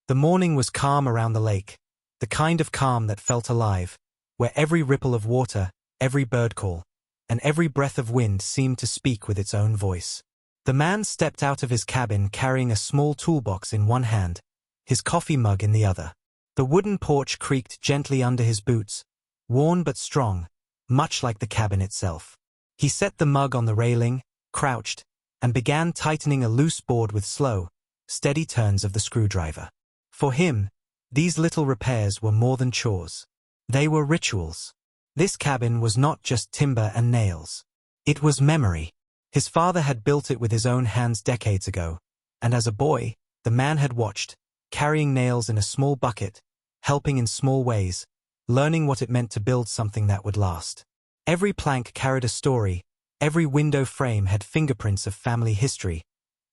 The morning was calm around the lake, the kind of calm that felt alive, where every ripple of water, every bird call, and every breath of wind seemed to speak with its own voice. The man stepped out of his cabin carrying a small toolbox in one hand, his coffee mug in the other. The wooden porch creaked gently under his boots, worn but strong, much like the cabin itself. He set the mug on the railing, crouched, and began tightening a loose board with slow, steady turns of the screwdriver. For him, these little repairs were more than chores. They were rituals. This cabin was not just timber and nails. It was memory. His father had built it with his own hands decades ago, and as a boy, the man had watched, carrying nails in a small bucket, helping in small ways, learning what it meant to build something that would last. Every plank carried a story, every window frame had fingerprints of family history,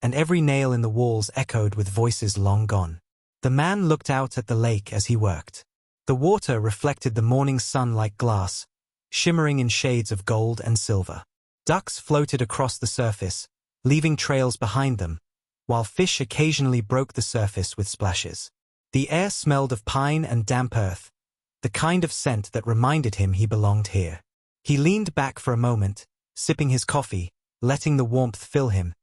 and every nail in the walls echoed with voices long gone. The man looked out at the lake as he worked. The water reflected the morning sun like glass, shimmering in shades of gold and silver. Ducks floated across the surface, leaving trails behind them, while fish occasionally broke the surface with splashes. The air smelled of pine and damp earth, the kind of scent that reminded him he belonged here. He leaned back for a moment, sipping his coffee, letting the warmth fill him,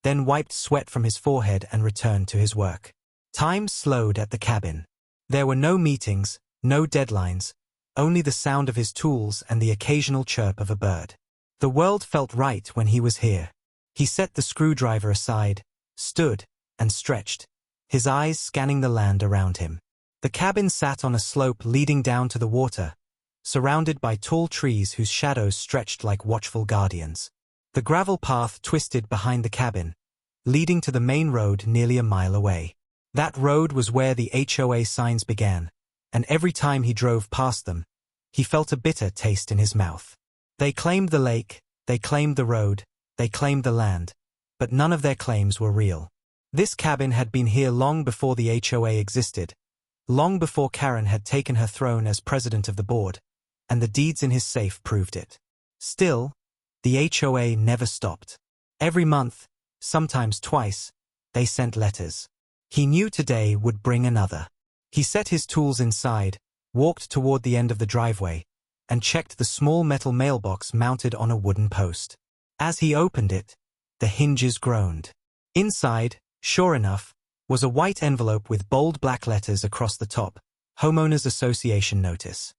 then wiped sweat from his forehead and returned to his work. Time slowed at the cabin. There were no meetings, no deadlines, only the sound of his tools and the occasional chirp of a bird. The world felt right when he was here. He set the screwdriver aside, stood, and stretched, his eyes scanning the land around him. The cabin sat on a slope leading down to the water, surrounded by tall trees whose shadows stretched like watchful guardians. The gravel path twisted behind the cabin, leading to the main road nearly a mile away. That road was where the HOA signs began, and every time he drove past them, he felt a bitter taste in his mouth. They claimed the lake, they claimed the road, they claimed the land, but none of their claims were real. This cabin had been here long before the HOA existed, long before Karen had taken her throne as president of the board, and the deeds in his safe proved it. Still, the HOA never stopped. Every month, sometimes twice, they sent letters. He knew today would bring another. He set his tools inside, walked toward the end of the driveway, and checked the small metal mailbox mounted on a wooden post. As he opened it, the hinges groaned. Inside, sure enough, was a white envelope with bold black letters across the top, Homeowners Association notice.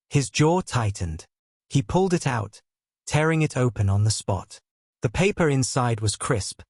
His jaw tightened. He pulled it out, tearing it open on the spot. The paper inside was crisp,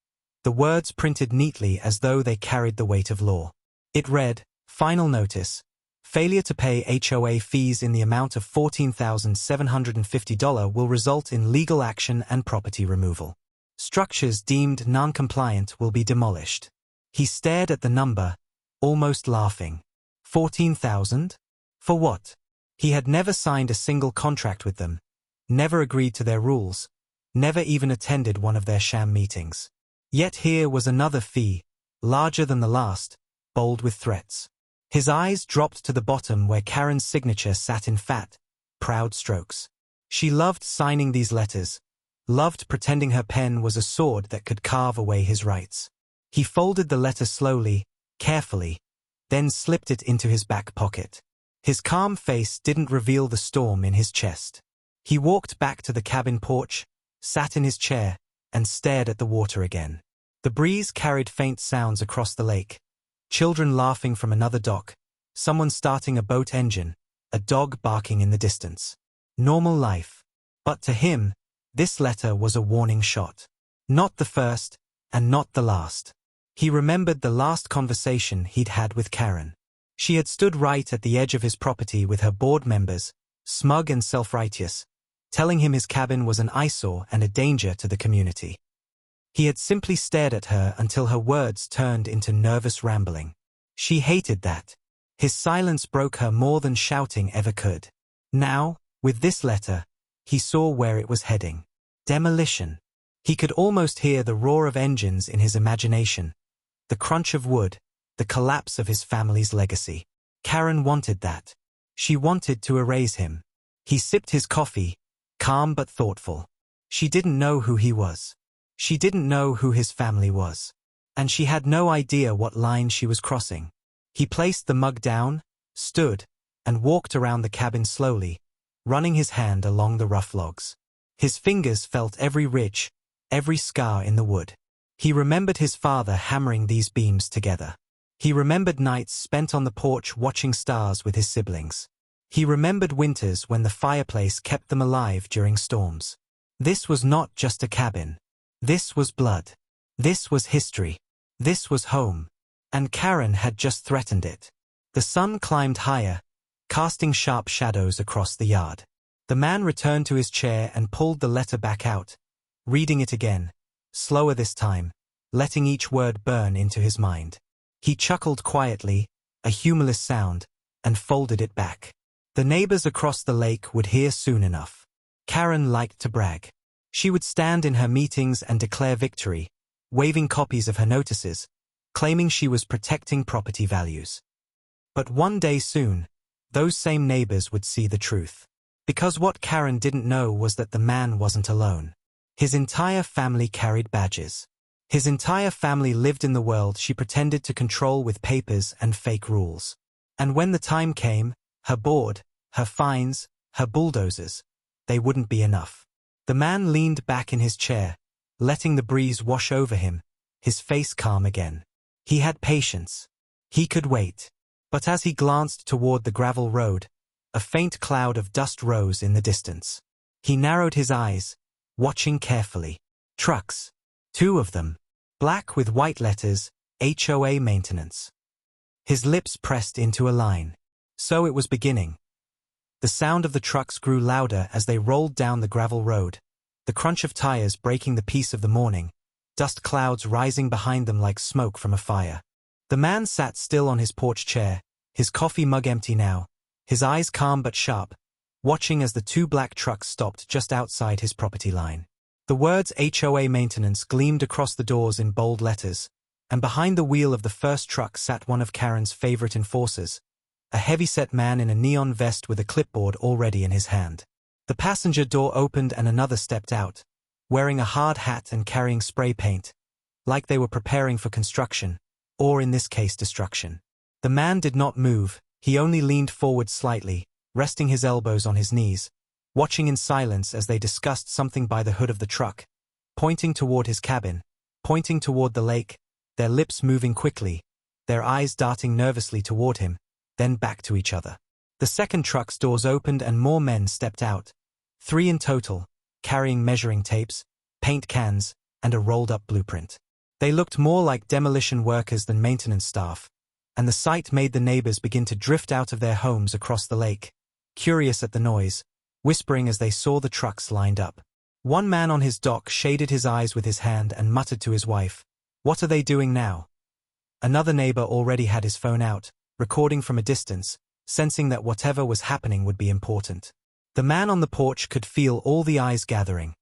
the words printed neatly as though they carried the weight of law. It read, Final notice. Failure to pay HOA fees in the amount of $14,750 will result in legal action and property removal. Structures deemed non-compliant will be demolished. He stared at the number, almost laughing. 14,000? For what? He had never signed a single contract with them, never agreed to their rules, never even attended one of their sham meetings. Yet here was another fee, larger than the last, bold with threats. His eyes dropped to the bottom where Karen's signature sat in fat, proud strokes. She loved signing these letters, loved pretending her pen was a sword that could carve away his rights. He folded the letter slowly, carefully, then slipped it into his back pocket. His calm face didn't reveal the storm in his chest. He walked back to the cabin porch, sat in his chair, and stared at the water again. The breeze carried faint sounds across the lake. Children laughing from another dock, someone starting a boat engine, a dog barking in the distance. Normal life. But to him, this letter was a warning shot. Not the first, and not the last. He remembered the last conversation he'd had with Karen. She had stood right at the edge of his property with her board members, smug and self-righteous, telling him his cabin was an eyesore and a danger to the community. He had simply stared at her until her words turned into nervous rambling. She hated that. His silence broke her more than shouting ever could. Now, with this letter, he saw where it was heading. Demolition. He could almost hear the roar of engines in his imagination, the crunch of wood, the collapse of his family's legacy. Karen wanted that. She wanted to erase him. He sipped his coffee, calm but thoughtful. She didn't know who he was. She didn't know who his family was. And she had no idea what line she was crossing. He placed the mug down, stood, and walked around the cabin slowly, running his hand along the rough logs. His fingers felt every ridge, every scar in the wood. He remembered his father hammering these beams together. He remembered nights spent on the porch watching stars with his siblings. He remembered winters when the fireplace kept them alive during storms. This was not just a cabin. This was blood. This was history. This was home. And Karen had just threatened it. The sun climbed higher, casting sharp shadows across the yard. The man returned to his chair and pulled the letter back out, reading it again, slower this time, letting each word burn into his mind. He chuckled quietly, a humorless sound, and folded it back. The neighbors across the lake would hear soon enough. Karen liked to brag. She would stand in her meetings and declare victory, waving copies of her notices, claiming she was protecting property values. But one day soon, those same neighbors would see the truth. Because what Karen didn't know was that the man wasn't alone. His entire family carried badges. His entire family lived in the world she pretended to control with papers and fake rules. And when the time came, her board, her fines, her bulldozers, they wouldn't be enough. The man leaned back in his chair, letting the breeze wash over him, his face calm again. He had patience. He could wait. But as he glanced toward the gravel road, a faint cloud of dust rose in the distance. He narrowed his eyes, watching carefully. Trucks. 2 of them. Black with white letters, HOA maintenance. His lips pressed into a line. So it was beginning. The sound of the trucks grew louder as they rolled down the gravel road, the crunch of tires breaking the peace of the morning, dust clouds rising behind them like smoke from a fire. The man sat still on his porch chair, his coffee mug empty now, his eyes calm but sharp, watching as the 2 black trucks stopped just outside his property line. The words HOA maintenance gleamed across the doors in bold letters, and behind the wheel of the first truck sat one of Karen's favorite enforcers, a heavy-set man in a neon vest with a clipboard already in his hand. The passenger door opened and another stepped out, wearing a hard hat and carrying spray paint, like they were preparing for construction, or in this case destruction. The man did not move, he only leaned forward slightly, resting his elbows on his knees, watching in silence as they discussed something by the hood of the truck, pointing toward his cabin, pointing toward the lake, their lips moving quickly, their eyes darting nervously toward him, then back to each other. The second truck's doors opened and more men stepped out, 3 in total, carrying measuring tapes, paint cans, and a rolled-up blueprint. They looked more like demolition workers than maintenance staff, and the sight made the neighbors begin to drift out of their homes across the lake, curious at the noise, whispering as they saw the trucks lined up. One man on his dock shaded his eyes with his hand and muttered to his wife, "What are they doing now?" Another neighbor already had his phone out, recording from a distance, sensing that whatever was happening would be important. The man on the porch could feel all the eyes gathering,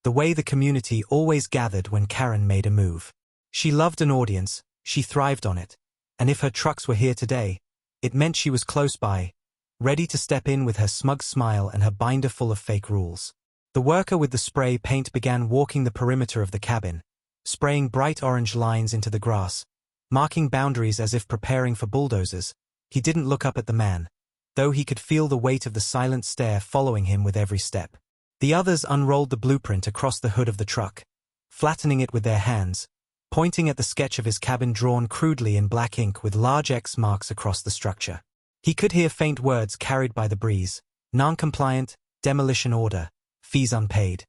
the way the community always gathered when Karen made a move. She loved an audience, she thrived on it, and if her trucks were here today, it meant she was close by, ready to step in with her smug smile and her binder full of fake rules. The worker with the spray paint began walking the perimeter of the cabin, spraying bright orange lines into the grass, marking boundaries as if preparing for bulldozers. He didn't look up at the man, though he could feel the weight of the silent stare following him with every step. The others unrolled the blueprint across the hood of the truck, flattening it with their hands, pointing at the sketch of his cabin drawn crudely in black ink with large X marks across the structure. He could hear faint words carried by the breeze: non-compliant, demolition order, fees unpaid.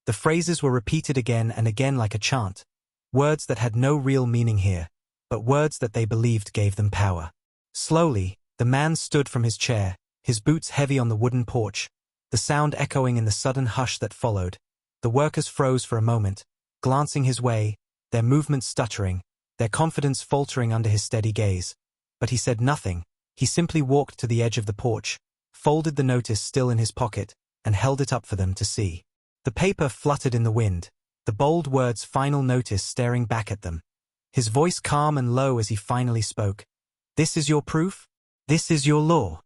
The phrases were repeated again and again like a chant, words that had no real meaning here, but words that they believed gave them power. Slowly, the man stood from his chair, his boots heavy on the wooden porch, the sound echoing in the sudden hush that followed. The workers froze for a moment, glancing his way, their movements stuttering, their confidence faltering under his steady gaze. But he said nothing. He simply walked to the edge of the porch, folded the notice still in his pocket, and held it up for them to see. The paper fluttered in the wind, the bold words "final notice" staring back at them. His voice calm and low as he finally spoke. "This is your proof? This is your law?"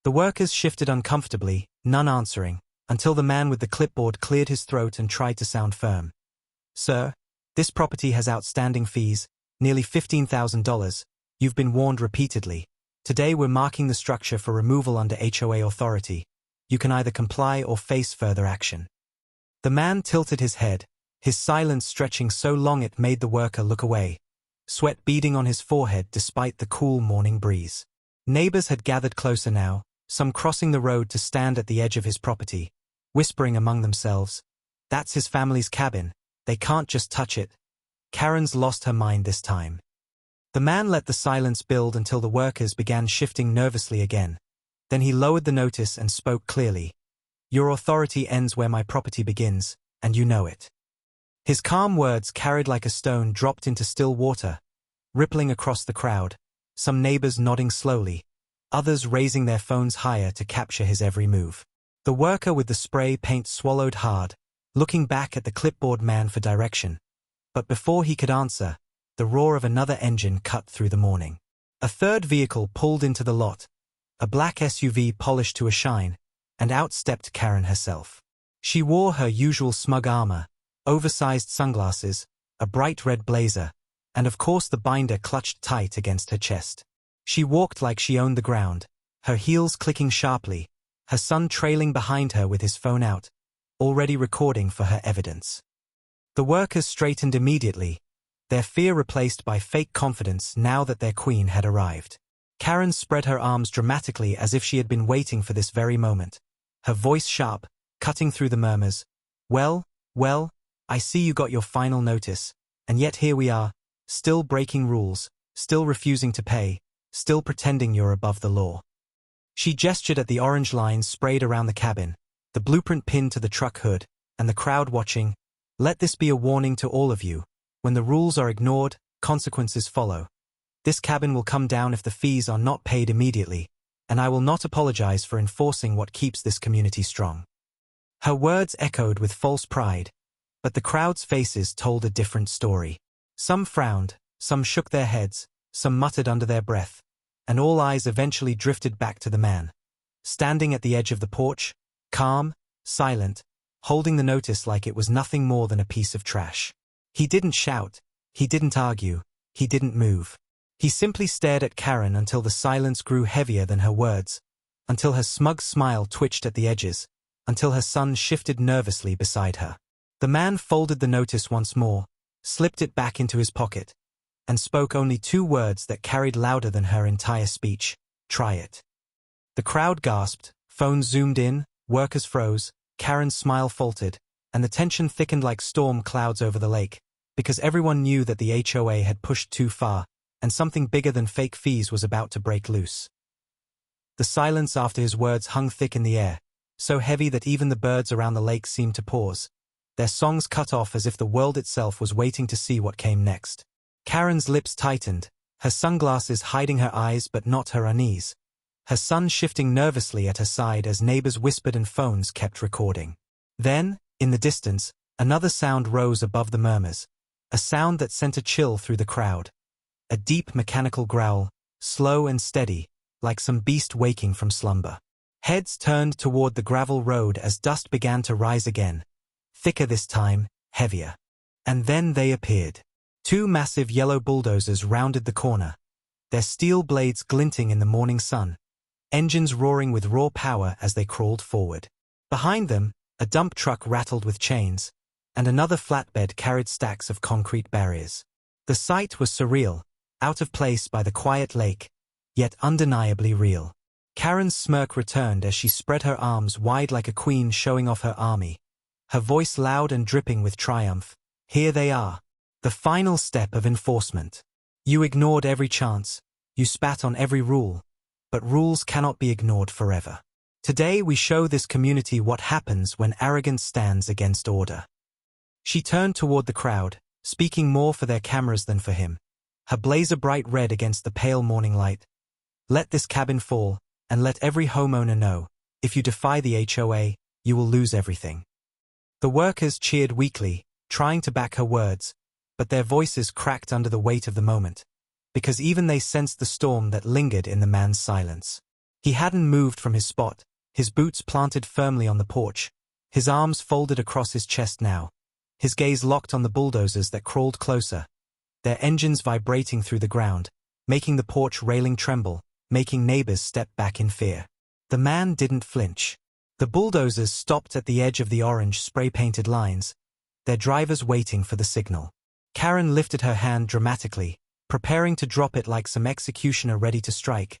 The workers shifted uncomfortably, none answering, until the man with the clipboard cleared his throat and tried to sound firm. "Sir, this property has outstanding fees, nearly $15,000. You've been warned repeatedly. Today we're marking the structure for removal under HOA authority. You can either comply or face further action. The man tilted his head, his silence stretching so long it made the worker look away, sweat beading on his forehead despite the cool morning breeze. Neighbors had gathered closer now, some crossing the road to stand at the edge of his property, whispering among themselves, "That's his family's cabin. They can't just touch it." Karen's lost her mind this time. The man let the silence build until the workers began shifting nervously again. Then he lowered the notice and spoke clearly. "Your authority ends where my property begins, and you know it." His calm words carried like a stone dropped into still water, rippling across the crowd, some neighbors nodding slowly, others raising their phones higher to capture his every move. The worker with the spray paint swallowed hard, looking back at the clipboard man for direction. But before he could answer, the roar of another engine cut through the morning. A third vehicle pulled into the lot, a black SUV polished to a shine, and out stepped Karen herself. She wore her usual smug armor, oversized sunglasses, a bright red blazer, and of course the binder clutched tight against her chest. She walked like she owned the ground, her heels clicking sharply, her son trailing behind her with his phone out, already recording for her evidence. The workers straightened immediately, their fear replaced by fake confidence now that their queen had arrived. Karen spread her arms dramatically as if she had been waiting for this very moment, her voice sharp, cutting through the murmurs. Well, I see you got your final notice, and yet here we are, still breaking rules, still refusing to pay, still pretending you're above the law." She gestured at the orange lines sprayed around the cabin, the blueprint pinned to the truck hood, and the crowd watching. "Let this be a warning to all of you. When the rules are ignored, consequences follow. This cabin will come down if the fees are not paid immediately, and I will not apologize for enforcing what keeps this community strong." Her words echoed with false pride, but the crowd's faces told a different story. Some frowned, some shook their heads, some muttered under their breath, and all eyes eventually drifted back to the man, standing at the edge of the porch, calm, silent, holding the notice like it was nothing more than a piece of trash. He didn't shout, he didn't argue, he didn't move. He simply stared at Karen until the silence grew heavier than her words, until her smug smile twitched at the edges, until her son shifted nervously beside her. The man folded the notice once more, slipped it back into his pocket, and spoke only 2 words that carried louder than her entire speech: "Try it." The crowd gasped, phones zoomed in, workers froze, Karen's smile faltered, and the tension thickened like storm clouds over the lake, because everyone knew that the HOA had pushed too far, and something bigger than fake fees was about to break loose. The silence after his words hung thick in the air, so heavy that even the birds around the lake seemed to pause, their songs cut off as if the world itself was waiting to see what came next. Karen's lips tightened, her sunglasses hiding her eyes but not her unease, her son shifting nervously at her side as neighbors whispered and phones kept recording. Then, in the distance, another sound rose above the murmurs, a sound that sent a chill through the crowd. A deep mechanical growl, slow and steady, like some beast waking from slumber. Heads turned toward the gravel road as dust began to rise again, thicker this time, heavier. And then they appeared. 2 massive yellow bulldozers rounded the corner, their steel blades glinting in the morning sun, engines roaring with raw power as they crawled forward. Behind them, a dump truck rattled with chains, and another flatbed carried stacks of concrete barriers. The sight was surreal, out of place by the quiet lake, yet undeniably real. Karen's smirk returned as she spread her arms wide like a queen showing off her army, her voice loud and dripping with triumph. "Here they are. The final step of enforcement. You ignored every chance, you spat on every rule, but rules cannot be ignored forever. Today we show this community what happens when arrogance stands against order." She turned toward the crowd, speaking more for their cameras than for him, her blazer bright red against the pale morning light. "Let this cabin fall, and let every homeowner know, if you defy the HOA, you will lose everything." The workers cheered weakly, trying to back her words, but their voices cracked under the weight of the moment, because even they sensed the storm that lingered in the man's silence. He hadn't moved from his spot, his boots planted firmly on the porch, his arms folded across his chest now, his gaze locked on the bulldozers that crawled closer, their engines vibrating through the ground, making the porch railing tremble, making neighbors step back in fear. The man didn't flinch. The bulldozers stopped at the edge of the orange spray-painted lines, their drivers waiting for the signal. Karen lifted her hand dramatically, preparing to drop it like some executioner ready to strike.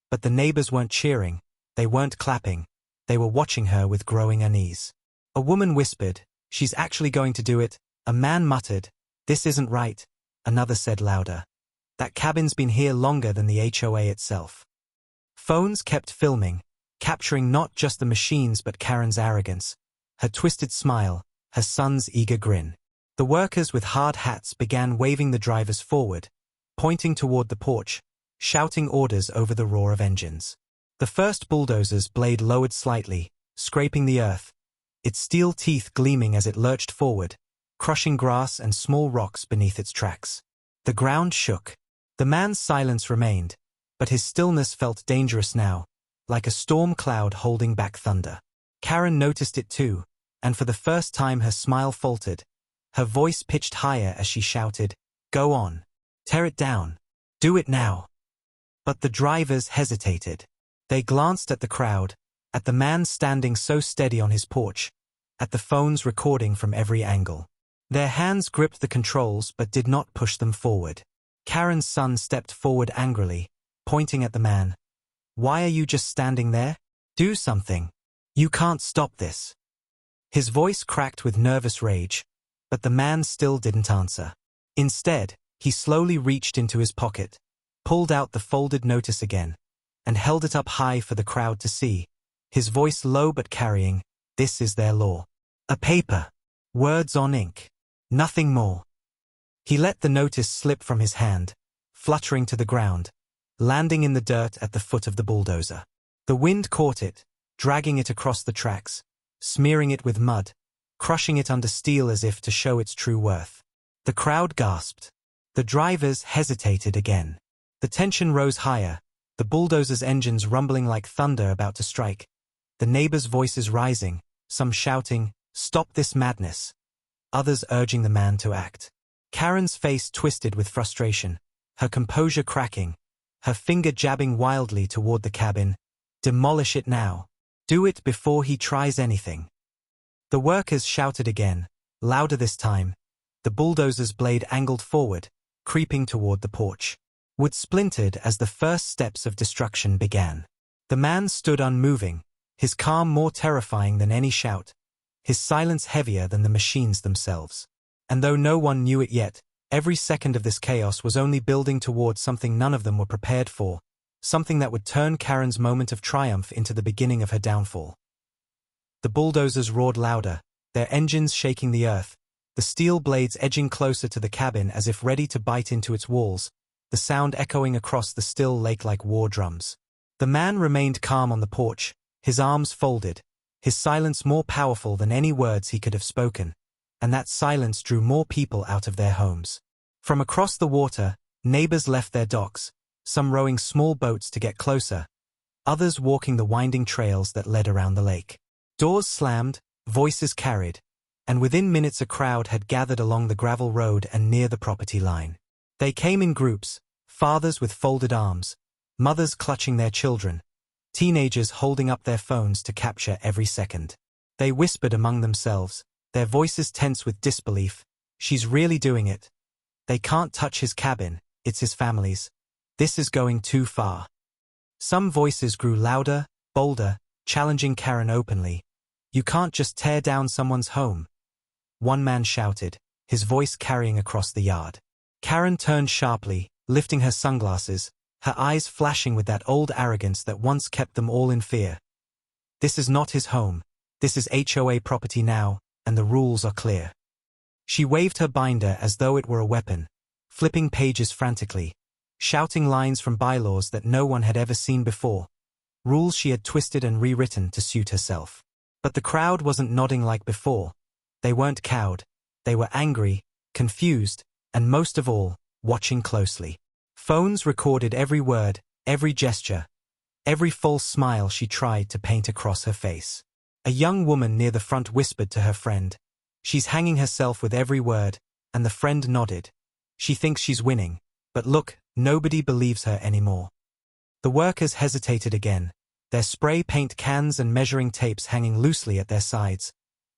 But the neighbors weren't cheering, they weren't clapping, they were watching her with growing unease. A woman whispered, "She's actually going to do it." A man muttered, "This isn't right." Another said louder, "That cabin's been here longer than the HOA itself." Phones kept filming, capturing not just the machines but Karen's arrogance, her twisted smile, her son's eager grin. The workers with hard hats began waving the drivers forward, pointing toward the porch, shouting orders over the roar of engines. The first bulldozer's blade lowered slightly, scraping the earth, its steel teeth gleaming as it lurched forward, crushing grass and small rocks beneath its tracks. The ground shook. The man's silence remained, but his stillness felt dangerous now, like a storm cloud holding back thunder. Karen noticed it too, and for the first time her smile faltered. Her voice pitched higher as she shouted, "Go on. Tear it down. Do it now." But the drivers hesitated. They glanced at the crowd, at the man standing so steady on his porch, at the phones recording from every angle. Their hands gripped the controls but did not push them forward. Karen's son stepped forward angrily, pointing at the man. "Why are you just standing there? Do something. You can't stop this." His voice cracked with nervous rage, but the man still didn't answer. Instead, he slowly reached into his pocket, pulled out the folded notice again, and held it up high for the crowd to see, his voice low but carrying, "This is their law. A paper. Words on ink. Nothing more." He let the notice slip from his hand, fluttering to the ground, landing in the dirt at the foot of the bulldozer. The wind caught it, dragging it across the tracks, smearing it with mud, crushing it under steel as if to show its true worth. The crowd gasped. The drivers hesitated again. The tension rose higher, the bulldozer's engines rumbling like thunder about to strike, the neighbors' voices rising, some shouting, "Stop this madness," others urging the man to act. Karen's face twisted with frustration, her composure cracking, her finger jabbing wildly toward the cabin. "Demolish it now. Do it before he tries anything." The workers shouted again, louder this time. The bulldozer's blade angled forward, creeping toward the porch. Wood splintered as the first steps of destruction began. The man stood unmoving, his calm more terrifying than any shout, his silence heavier than the machines themselves. And though no one knew it yet, every second of this chaos was only building toward something none of them were prepared for, something that would turn Karen's moment of triumph into the beginning of her downfall. The bulldozers roared louder, their engines shaking the earth, the steel blades edging closer to the cabin as if ready to bite into its walls, the sound echoing across the still lake like war drums. The man remained calm on the porch, his arms folded, his silence more powerful than any words he could have spoken, and that silence drew more people out of their homes. From across the water, neighbors left their docks, some rowing small boats to get closer, others walking the winding trails that led around the lake. Doors slammed, voices carried, and within minutes a crowd had gathered along the gravel road and near the property line. They came in groups, fathers with folded arms, mothers clutching their children, teenagers holding up their phones to capture every second. They whispered among themselves, their voices tense with disbelief. "She's really doing it. They can't touch his cabin, it's his family's. This is going too far." Some voices grew louder, bolder, challenging Karen openly. "You can't just tear down someone's home." One man shouted, his voice carrying across the yard. Karen turned sharply, lifting her sunglasses, her eyes flashing with that old arrogance that once kept them all in fear. "This is not his home. This is HOA property now, and the rules are clear." She waved her binder as though it were a weapon, flipping pages frantically, shouting lines from bylaws that no one had ever seen before, rules she had twisted and rewritten to suit herself. But the crowd wasn't nodding like before. They weren't cowed. They were angry, confused, and most of all, watching closely. Phones recorded every word, every gesture, every false smile she tried to paint across her face. A young woman near the front whispered to her friend, "She's hanging herself with every word," and the friend nodded. "She thinks she's winning. But look, Nobody believes her anymore. The workers hesitated again, their spray paint cans and measuring tapes hanging loosely at their sides,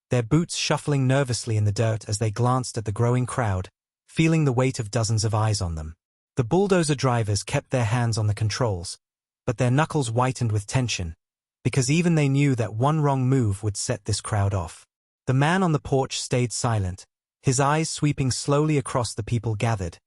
their boots shuffling nervously in the dirt as they glanced at the growing crowd, feeling the weight of dozens of eyes on them. The bulldozer drivers kept their hands on the controls, but their knuckles whitened with tension, because even they knew that one wrong move would set this crowd off. The man on the porch stayed silent, his eyes sweeping slowly across the people gathered,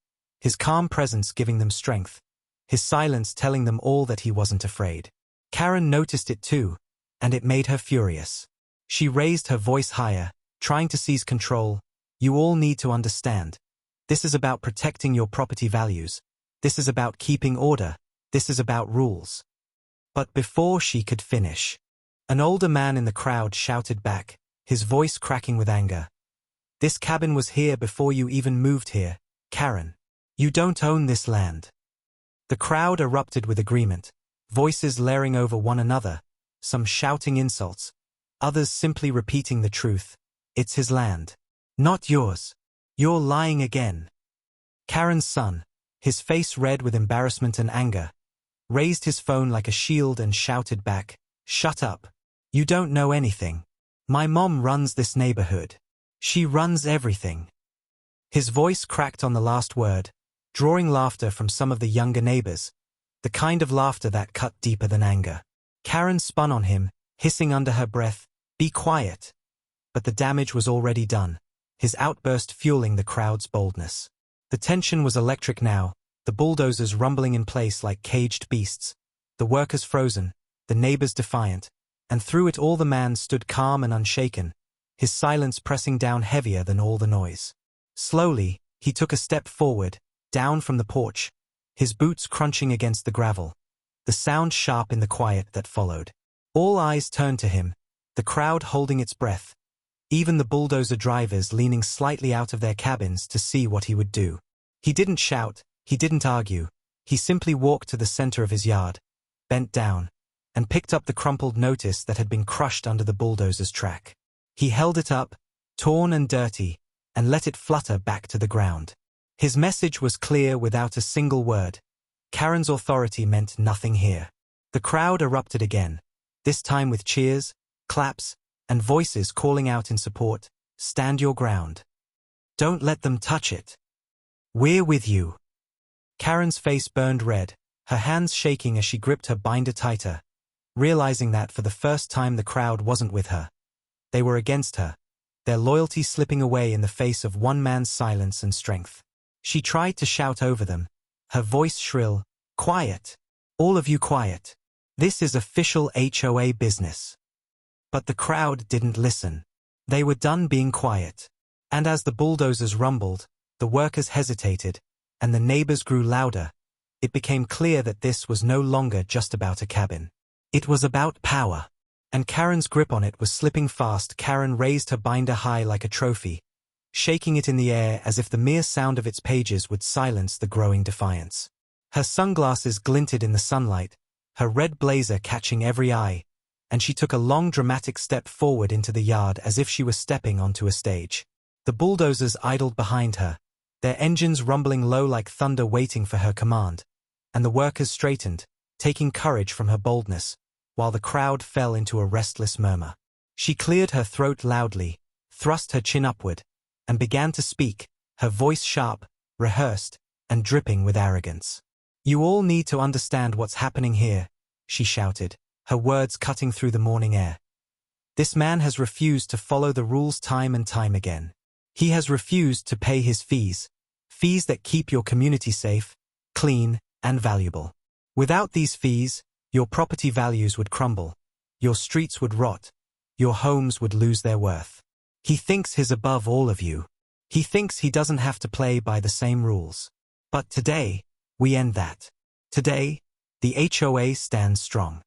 his calm presence giving them strength, his silence telling them all that he wasn't afraid. Karen noticed it too, and it made her furious. She raised her voice higher, trying to seize control. You all need to understand. This is about protecting your property values. This is about keeping order. This is about rules. But before she could finish, an older man in the crowd shouted back, his voice cracking with anger. This cabin was here before you even moved here, Karen. You don't own this land. The crowd erupted with agreement, voices layering over one another, some shouting insults, others simply repeating the truth. It's his land. Not yours. You're lying again. Karen's son, his face red with embarrassment and anger, raised his phone like a shield and shouted back, "Shut up. You don't know anything. My mom runs this neighborhood. She runs everything." His voice cracked on the last word, drawing laughter from some of the younger neighbors, the kind of laughter that cut deeper than anger. Karen spun on him, hissing under her breath, "Be quiet." But the damage was already done, his outburst fueling the crowd's boldness. The tension was electric now, the bulldozers rumbling in place like caged beasts, the workers frozen, the neighbors defiant, and through it all the man stood calm and unshaken, his silence pressing down heavier than all the noise. Slowly, he took a step forward, down from the porch, his boots crunching against the gravel, the sound sharp in the quiet that followed. All eyes turned to him, the crowd holding its breath, even the bulldozer drivers leaning slightly out of their cabins to see what he would do. He didn't shout, he didn't argue, he simply walked to the center of his yard, bent down, and picked up the crumpled notice that had been crushed under the bulldozer's track. He held it up, torn and dirty, and let it flutter back to the ground. His message was clear without a single word. Karen's authority meant nothing here. The crowd erupted again, this time with cheers, claps, and voices calling out in support, "Stand your ground. Don't let them touch it. We're with you." Karen's face burned red, her hands shaking as she gripped her binder tighter, realizing that for the first time the crowd wasn't with her. They were against her, their loyalty slipping away in the face of one man's silence and strength. She tried to shout over them, her voice shrill, "Quiet. All of you quiet. This is official HOA business." But the crowd didn't listen. They were done being quiet. And as the bulldozers rumbled, the workers hesitated, and the neighbors grew louder, it became clear that this was no longer just about a cabin. It was about power. And Karen's grip on it was slipping fast. Karen raised her binder high like a trophy, shaking it in the air as if the mere sound of its pages would silence the growing defiance. Her sunglasses glinted in the sunlight, her red blazer catching every eye, and she took a long dramatic step forward into the yard as if she were stepping onto a stage. The bulldozers idled behind her, their engines rumbling low like thunder waiting for her command, and the workers straightened, taking courage from her boldness, while the crowd fell into a restless murmur. She cleared her throat loudly, thrust her chin upward, and began to speak, her voice sharp, rehearsed, and dripping with arrogance. "You all need to understand what's happening here," she shouted, her words cutting through the morning air. "This man has refused to follow the rules time and time again. He has refused to pay his fees that keep your community safe, clean, and valuable. Without these fees, your property values would crumble, your streets would rot, your homes would lose their worth. He thinks he's above all of you. He thinks he doesn't have to play by the same rules. But today, we end that. Today, the HOA stands strong."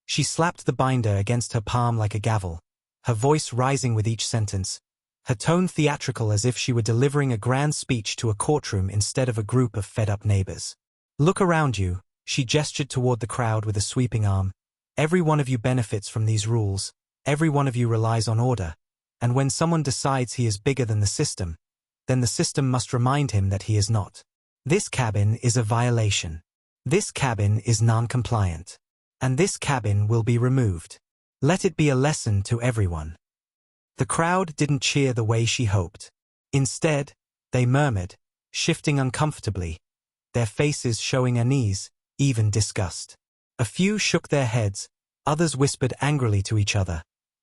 She slapped the binder against her palm like a gavel, her voice rising with each sentence, her tone theatrical as if she were delivering a grand speech to a courtroom instead of a group of fed-up neighbors. "Look around you," she gestured toward the crowd with a sweeping arm. "Every one of you benefits from these rules, every one of you relies on order, and when someone decides he is bigger than the system, then the system must remind him that he is not. This cabin is a violation. This cabin is non-compliant. And this cabin will be removed. Let it be a lesson to everyone. The crowd didn't cheer the way she hoped. Instead, they murmured, shifting uncomfortably, their faces showing unease, even disgust. A few shook their heads, others whispered angrily to each other,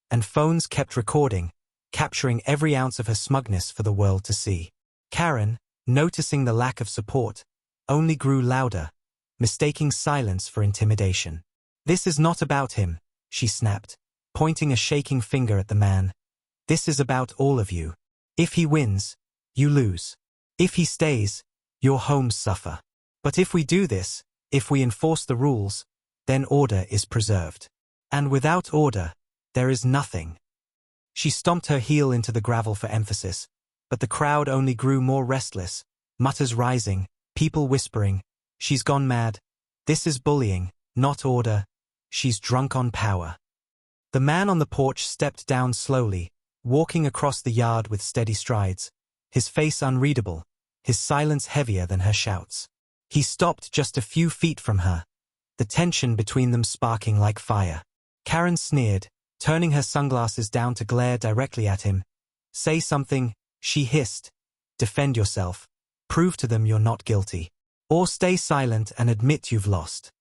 and phones kept recording, capturing every ounce of her smugness for the world to see. Karen, noticing the lack of support, only grew louder, mistaking silence for intimidation. This is not about him, she snapped, pointing a shaking finger at the man. This is about all of you. If he wins, you lose. If he stays, your homes suffer. But if we do this, if we enforce the rules, then order is preserved. And without order, there is nothing. She stomped her heel into the gravel for emphasis, but the crowd only grew more restless, mutters rising, people whispering, she's gone mad. This is bullying, not order. She's drunk on power. The man on the porch stepped down slowly, walking across the yard with steady strides, his face unreadable, his silence heavier than her shouts. He stopped just a few feet from her, the tension between them sparking like fire. Karen sneered, turning her sunglasses down to glare directly at him. Say something, she hissed. Defend yourself. Prove to them you're not guilty. Or stay silent and admit you've lost.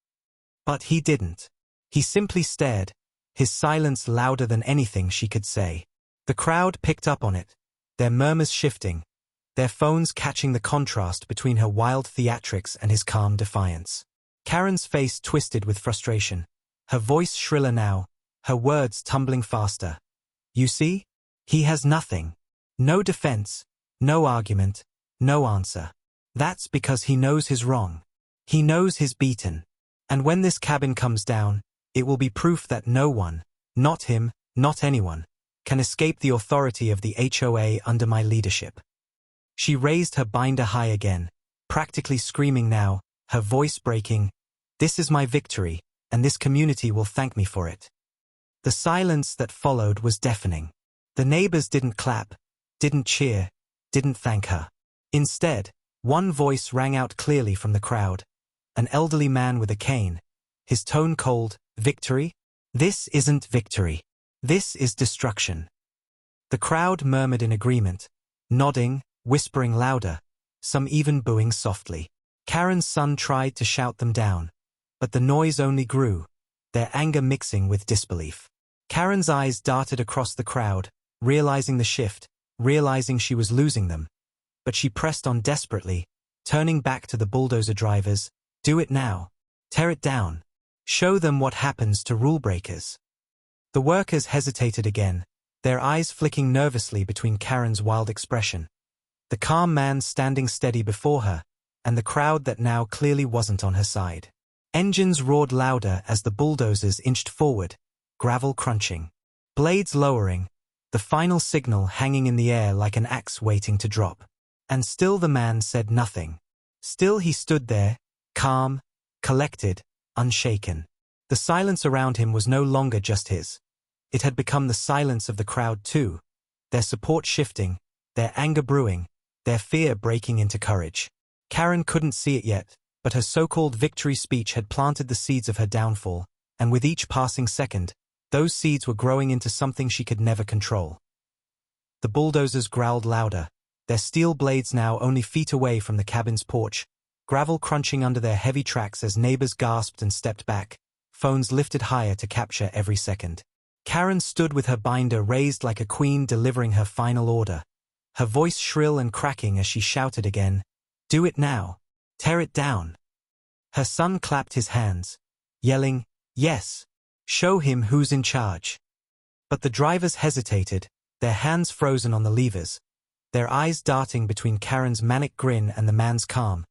But he didn't. He simply stared, his silence louder than anything she could say. The crowd picked up on it, their murmurs shifting, their phones catching the contrast between her wild theatrics and his calm defiance. Karen's face twisted with frustration, her voice shriller now, her words tumbling faster. You see? He has nothing. No defense, no argument, no answer. That's because he knows he's wrong. He knows he's beaten. And when this cabin comes down, it will be proof that no one, not him, not anyone, can escape the authority of the HOA under my leadership. She raised her binder high again, practically screaming now, her voice breaking. This is my victory, and this community will thank me for it. The silence that followed was deafening. The neighbors didn't clap, didn't cheer, didn't thank her. Instead, one voice rang out clearly from the crowd, an elderly man with a cane, his tone cold. Victory? This isn't victory. This is destruction. The crowd murmured in agreement, nodding, whispering louder, some even booing softly. Karen's son tried to shout them down, but the noise only grew, their anger mixing with disbelief. Karen's eyes darted across the crowd, realizing the shift, realizing she was losing them. But she pressed on desperately, turning back to the bulldozer drivers. Do it now. Tear it down. Show them what happens to rule breakers. The workers hesitated again, their eyes flicking nervously between Karen's wild expression, the calm man standing steady before her, and the crowd that now clearly wasn't on her side. Engines roared louder as the bulldozers inched forward, gravel crunching, blades lowering, the final signal hanging in the air like an axe waiting to drop. And still the man said nothing. Still he stood there, calm, collected, unshaken. The silence around him was no longer just his. It had become the silence of the crowd too, their support shifting, their anger brewing, their fear breaking into courage. Karen couldn't see it yet, but her so-called victory speech had planted the seeds of her downfall, and with each passing second, those seeds were growing into something she could never control. The bulldozers growled louder, their steel blades now only feet away from the cabin's porch, gravel crunching under their heavy tracks as neighbors gasped and stepped back, phones lifted higher to capture every second. Karen stood with her binder raised like a queen delivering her final order, her voice shrill and cracking as she shouted again, "Do it now. Tear it down." Her son clapped his hands, yelling, "Yes. Show him who's in charge." But the drivers hesitated, their hands frozen on the levers, their eyes darting between Karen's manic grin and the man's calm,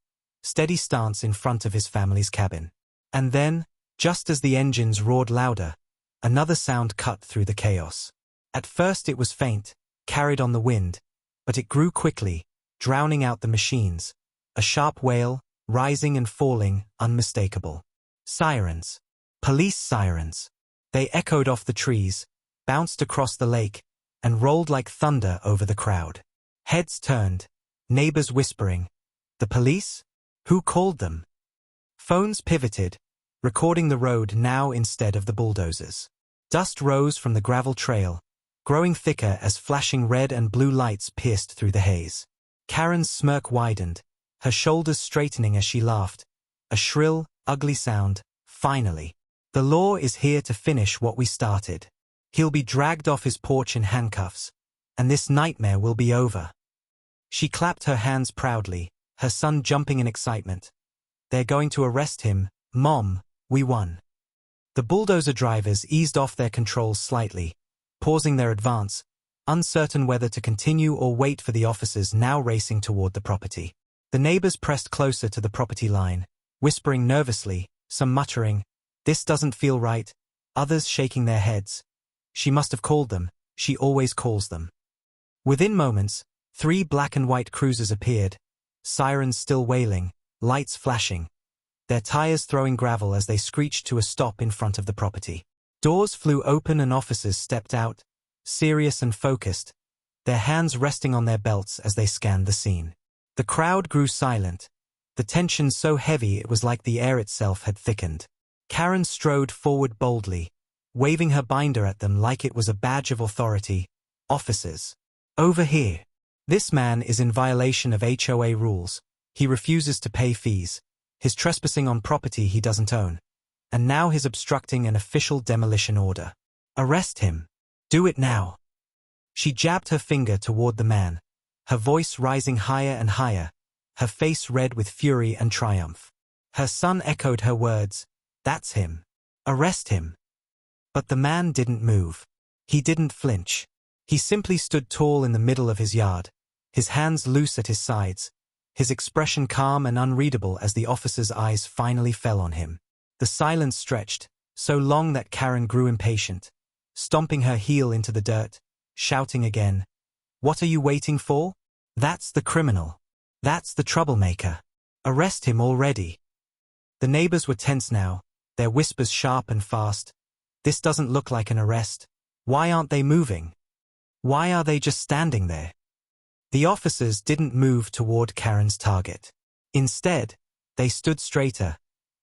steady stance in front of his family's cabin. And then, just as the engines roared louder, another sound cut through the chaos. At first it was faint, carried on the wind, but it grew quickly, drowning out the machines, a sharp wail, rising and falling, unmistakable. Sirens. Police sirens. They echoed off the trees, bounced across the lake, and rolled like thunder over the crowd. Heads turned, neighbors whispering, "The police? Who called them? Phones pivoted, recording the road now instead of the bulldozers. Dust rose from the gravel trail, growing thicker as flashing red and blue lights pierced through the haze. Karen's smirk widened, her shoulders straightening as she laughed. A shrill, ugly sound. Finally. The law is here to finish what we started. He'll be dragged off his porch in handcuffs, and this nightmare will be over. She clapped her hands proudly, her son jumping in excitement. They're going to arrest him, Mom, we won. The bulldozer drivers eased off their controls slightly, pausing their advance, uncertain whether to continue or wait for the officers now racing toward the property. The neighbors pressed closer to the property line, whispering nervously, some muttering, "This doesn't feel right," others shaking their heads. She must have called them, she always calls them. Within moments, 3 black and white cruisers appeared, sirens still wailing, lights flashing, their tires throwing gravel as they screeched to a stop in front of the property. Doors flew open and officers stepped out, serious and focused, their hands resting on their belts as they scanned the scene. The crowd grew silent, the tension so heavy it was like the air itself had thickened. Karen strode forward boldly, waving her binder at them like it was a badge of authority. "Officers. Over here. This man is in violation of HOA rules. He refuses to pay fees. He's trespassing on property he doesn't own. And now he's obstructing an official demolition order. Arrest him. Do it now." She jabbed her finger toward the man, her voice rising higher and higher, her face red with fury and triumph. Her son echoed her words, "That's him. Arrest him." But the man didn't move. He didn't flinch. He simply stood tall in the middle of his yard, his hands loose at his sides, his expression calm and unreadable as the officer's eyes finally fell on him. The silence stretched, so long that Karen grew impatient, stomping her heel into the dirt, shouting again, "What are you waiting for? That's the criminal. That's the troublemaker. Arrest him already." The neighbors were tense now, their whispers sharp and fast. "This doesn't look like an arrest. Why aren't they moving? Why are they just standing there?" The officers didn't move toward Karen's target. Instead, they stood straighter,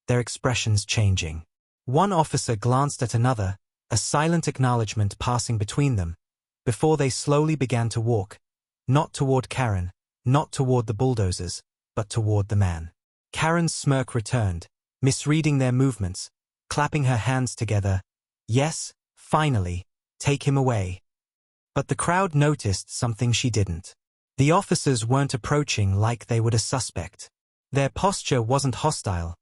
their expressions changing. One officer glanced at another, a silent acknowledgement passing between them, before they slowly began to walk, not toward Karen, not toward the bulldozers, but toward the man. Karen's smirk returned, misreading their movements, clapping her hands together. "Yes, finally, take him away." But the crowd noticed something she didn't. The officers weren't approaching like they would a suspect. Their posture wasn't hostile.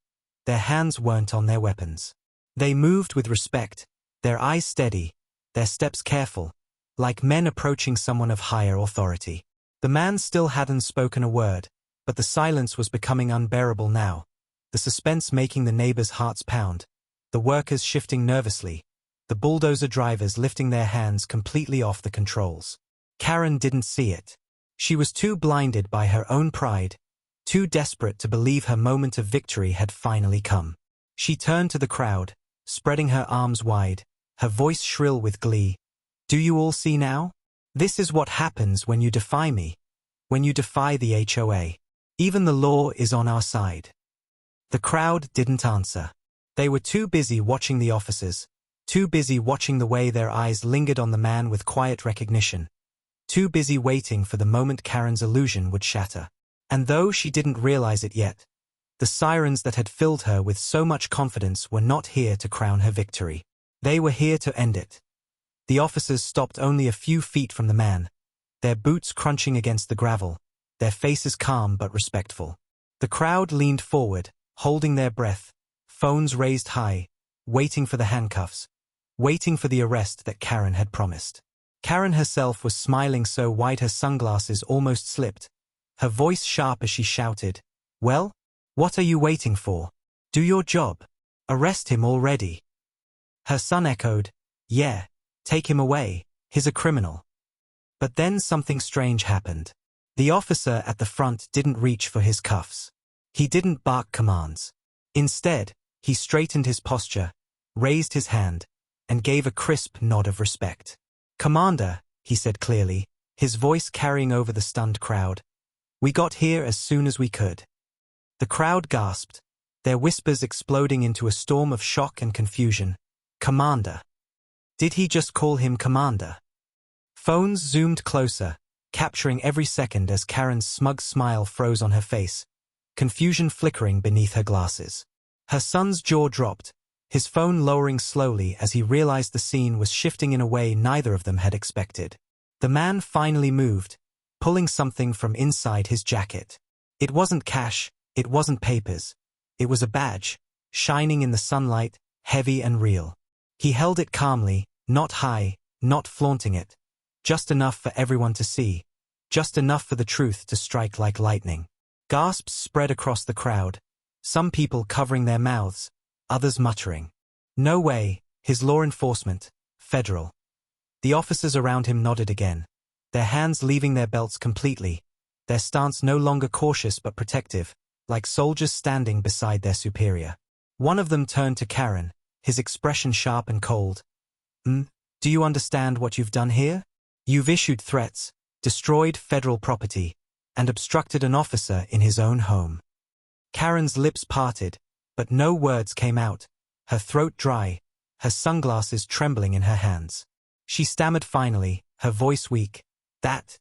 Their hands weren't on their weapons. They moved with respect, their eyes steady, their steps careful, like men approaching someone of higher authority. The man still hadn't spoken a word, but the silence was becoming unbearable now, the suspense making the neighbors' hearts pound, the workers shifting nervously, the bulldozer drivers lifting their hands completely off the controls. Karen didn't see it. She was too blinded by her own pride, too desperate to believe her moment of victory had finally come. She turned to the crowd, spreading her arms wide, her voice shrill with glee. "Do you all see now? This is what happens when you defy me, when you defy the HOA. Even the law is on our side." The crowd didn't answer. They were too busy watching the officers, too busy watching the way their eyes lingered on the man with quiet recognition, too busy waiting for the moment Karen's illusion would shatter. And though she didn't realize it yet, the sirens that had filled her with so much confidence were not here to crown her victory. They were here to end it. The officers stopped only a few feet from the man, their boots crunching against the gravel, their faces calm but respectful. The crowd leaned forward, holding their breath, phones raised high, waiting for the handcuffs, waiting for the arrest that Karen had promised. Karen herself was smiling so wide her sunglasses almost slipped, her voice sharp as she shouted, "Well, what are you waiting for? Do your job. Arrest him already." Her son echoed, "Yeah, take him away, he's a criminal." But then something strange happened. The officer at the front didn't reach for his cuffs. He didn't bark commands. Instead, he straightened his posture, raised his hand, and gave a crisp nod of respect. "Commander," he said clearly, his voice carrying over the stunned crowd, "we got here as soon as we could. The crowd gasped, their whispers exploding into a storm of shock and confusion. Commander. Did he just call him Commander? Phones zoomed closer, capturing every second as Karen's smug smile froze on her face, confusion flickering beneath her glasses. Her son's jaw dropped, his phone lowering slowly as he realized the scene was shifting in a way neither of them had expected. The man finally moved, pulling something from inside his jacket. It wasn't cash, it wasn't papers. It was a badge, shining in the sunlight, heavy and real. He held it calmly, not high, not flaunting it. Just enough for everyone to see. Just enough for the truth to strike like lightning. Gasps spread across the crowd, some people covering their mouths, others muttering. No way, his law enforcement, federal. The officers around him nodded again, their hands leaving their belts completely, their stance no longer cautious but protective, like soldiers standing beside their superior. One of them turned to Karen, his expression sharp and cold. Do you understand what you've done here? You've issued threats, destroyed federal property, and obstructed an officer in his own home. Karen's lips parted, but no words came out, her throat dry, her sunglasses trembling in her hands. She stammered finally, her voice weak. That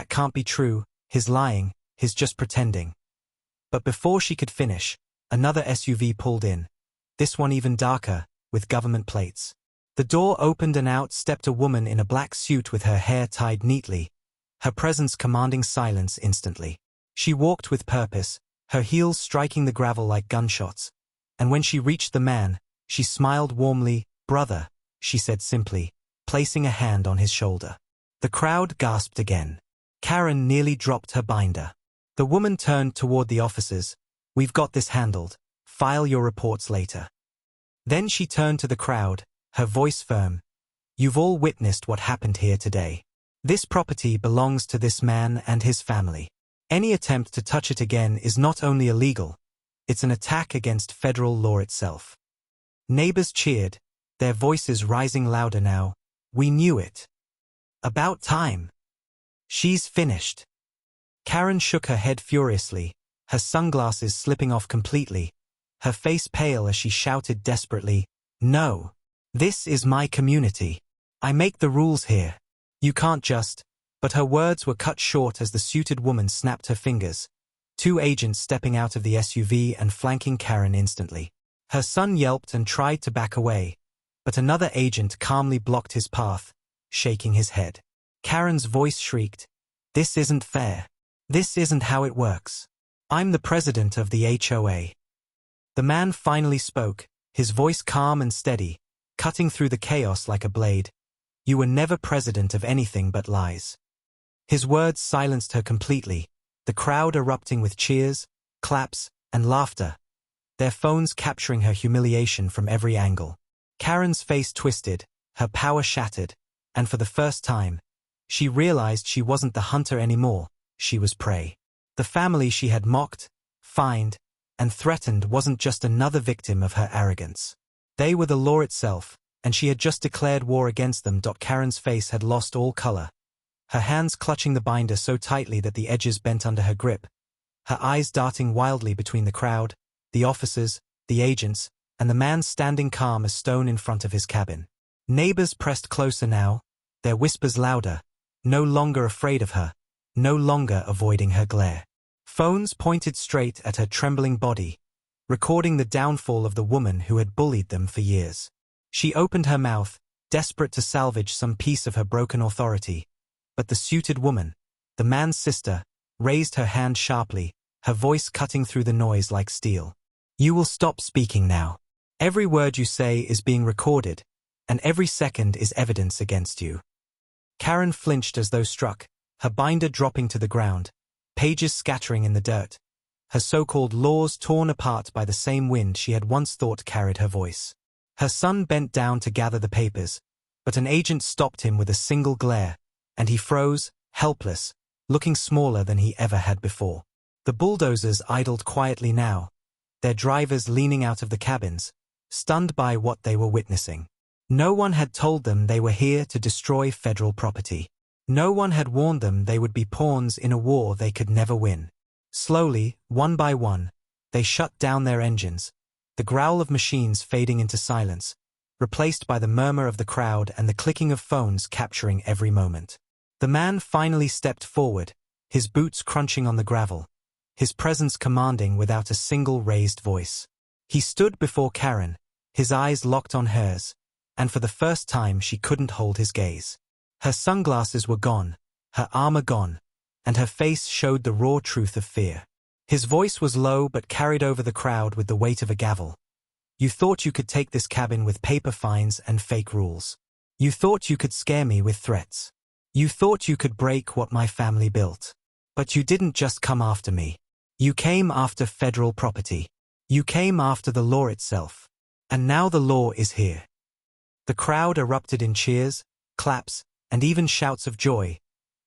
can't be true, he's lying, he's just pretending. But before she could finish, another SUV pulled in, this one even darker, with government plates. The door opened and out stepped a woman in a black suit with her hair tied neatly, her presence commanding silence instantly. She walked with purpose, her heels striking the gravel like gunshots, and when she reached the man, she smiled warmly. Brother, she said simply, placing a hand on his shoulder. The crowd gasped again. Karen nearly dropped her binder. The woman turned toward the officers. We've got this handled. File your reports later. Then she turned to the crowd, her voice firm. You've all witnessed what happened here today. This property belongs to this man and his family. Any attempt to touch it again is not only illegal, it's an attack against federal law itself. Neighbors cheered, their voices rising louder now. We knew it. About time. She's finished. Karen shook her head furiously, her sunglasses slipping off completely, her face pale as she shouted desperately, No. This is my community. I make the rules here. You can't just. But her words were cut short as the suited woman snapped her fingers, two agents stepping out of the SUV and flanking Karen instantly. Her son yelped and tried to back away, but another agent calmly blocked his path, shaking his head. Karen's voice shrieked, This isn't fair. This isn't how it works. I'm the president of the HOA. The man finally spoke, his voice calm and steady, cutting through the chaos like a blade. You were never president of anything but lies. His words silenced her completely, the crowd erupting with cheers, claps, and laughter, their phones capturing her humiliation from every angle. Karen's face twisted, her power shattered, and for the first time, she realized she wasn't the hunter anymore, she was prey. The family she had mocked, fined, and threatened wasn't just another victim of her arrogance. They were the law itself, and she had just declared war against them. Karen's face had lost all color, her hands clutching the binder so tightly that the edges bent under her grip, her eyes darting wildly between the crowd, the officers, the agents, and the man standing calm as stone in front of his cabin. Neighbors pressed closer now, their whispers louder, no longer afraid of her, no longer avoiding her glare. Phones pointed straight at her trembling body, recording the downfall of the woman who had bullied them for years. She opened her mouth, desperate to salvage some piece of her broken authority, but the suited woman, the man's sister, raised her hand sharply, her voice cutting through the noise like steel. You will stop speaking now. Every word you say is being recorded, and every second is evidence against you. Karen flinched as though struck, her binder dropping to the ground, pages scattering in the dirt, her so-called laws torn apart by the same wind she had once thought carried her voice. Her son bent down to gather the papers, but an agent stopped him with a single glare, and he froze, helpless, looking smaller than he ever had before. The bulldozers idled quietly now, their drivers leaning out of the cabins, stunned by what they were witnessing. No one had told them they were here to destroy federal property. No one had warned them they would be pawns in a war they could never win. Slowly, one by one, They shut down their engines, the growl of machines fading into silence, replaced by the murmur of the crowd and the clicking of phones capturing every moment. The man finally stepped forward, his boots crunching on the gravel, his presence commanding without a single raised voice. He stood before Karen, his eyes locked on hers, and for the first time she couldn't hold his gaze. Her sunglasses were gone, her armor gone, and her face showed the raw truth of fear. His voice was low but carried over the crowd with the weight of a gavel. You thought you could take this cabin with paper fines and fake rules. You thought you could scare me with threats. You thought you could break what my family built. But you didn't just come after me. You came after federal property. You came after the law itself. And now the law is here. The crowd erupted in cheers, claps, and even shouts of joy,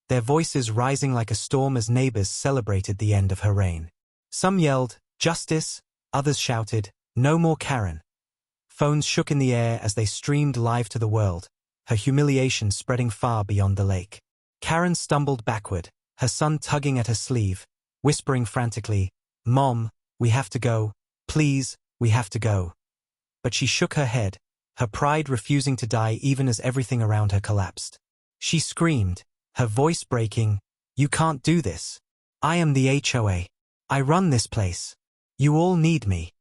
their voices rising like a storm as neighbors celebrated the end of her reign. Some yelled, "Justice," others shouted, "No more Karen." Phones shook in the air as they streamed live to the world, her humiliation spreading far beyond the lake. Karen stumbled backward, her son tugging at her sleeve, whispering frantically, "Mom, we have to go. Please, we have to go." But she shook her head, her pride refusing to die even as everything around her collapsed. She screamed, her voice breaking, "You can't do this. I am the HOA. I run this place. You all need me."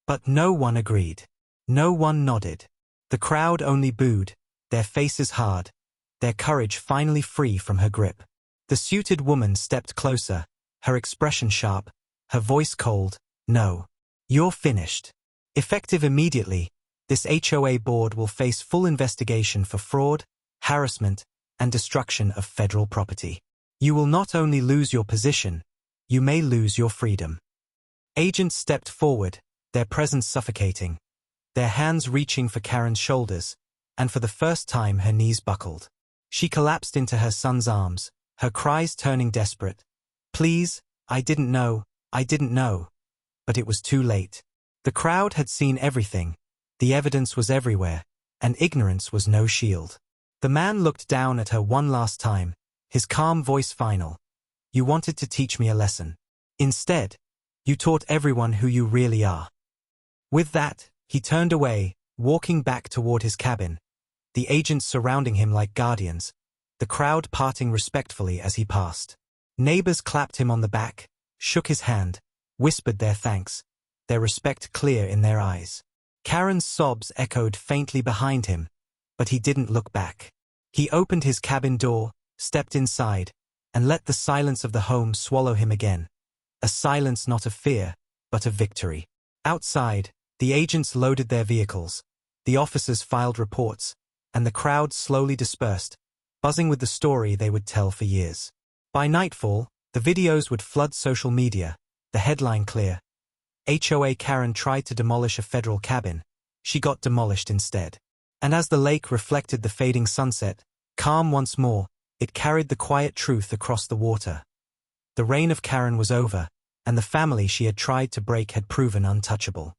But no one agreed. No one nodded. The crowd only booed, their faces hard, their courage finally free from her grip. The suited woman stepped closer, her expression sharp, her voice cold, "No. You're finished." Effective immediately, this HOA board will face full investigation for fraud, harassment, and destruction of federal property. You will not only lose your position, you may lose your freedom. Agents stepped forward, their presence suffocating, their hands reaching for Karen's shoulders, and for the first time her knees buckled. She collapsed into her son's arms, her cries turning desperate. "Please, I didn't know, I didn't know." But it was too late. The crowd had seen everything, the evidence was everywhere, and ignorance was no shield. The man looked down at her one last time, his calm voice final. "You wanted to teach me a lesson. Instead, you taught everyone who you really are." With that, he turned away, walking back toward his cabin, the agents surrounding him like guardians, the crowd parting respectfully as he passed. Neighbors clapped him on the back, shook his hand, whispered their thanks, their respect clear in their eyes. Karen's sobs echoed faintly behind him, but he didn't look back. He opened his cabin door, stepped inside, and let the silence of the home swallow him again. A silence not of fear, but of victory. Outside, the agents loaded their vehicles, the officers filed reports, and the crowd slowly dispersed, buzzing with the story they would tell for years. By nightfall, the videos would flood social media, the headline clear. HOA Karen tried to demolish a federal cabin. She got demolished instead. And as the lake reflected the fading sunset, calm once more, it carried the quiet truth across the water. The reign of Karen was over, and the family she had tried to break had proven untouchable.